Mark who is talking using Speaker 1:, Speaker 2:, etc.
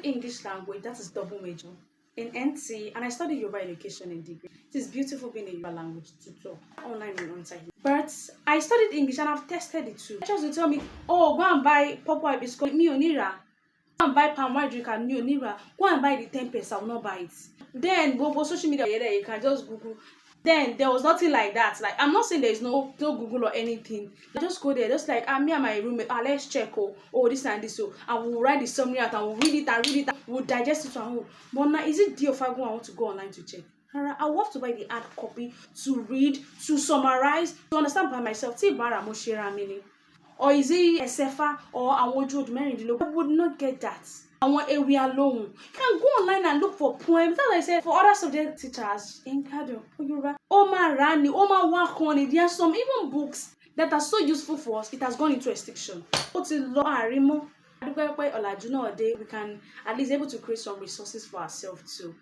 Speaker 1: studied English language, that is double major, in NCE, and I studied Yorùbá Education in degree. It is beautiful being a Yorùbá language tutor online and on-site. But I studied English and I've tested it too. Teachers will tell me, oh, go and buy purple hibiscus, me onira. Go and buy palm wine drink and me onira. Go and buy the 10 pesos, I will not buy it. Then go social media, you can just Google. Then there was nothing like that. Like, I'm not saying there is no Google or anything. I just go there, just like me and my roommate. Let's check. Oh, this and this. So I will write the summary out and we'll read it and read it. And we'll digest it and but now, is it deal if I want to go online to check? I will have to buy the hard copy to read, to summarize, to understand by myself. Or is it SFA or I would not get that. I want a we alone. You can go online and look for poems. As I said, for other subject teachers in Kado, Oma Rani, Oma Wakoni, there are some even books that are so useful for us. It has gone into extinction. We can at least able to create some resources for ourselves too.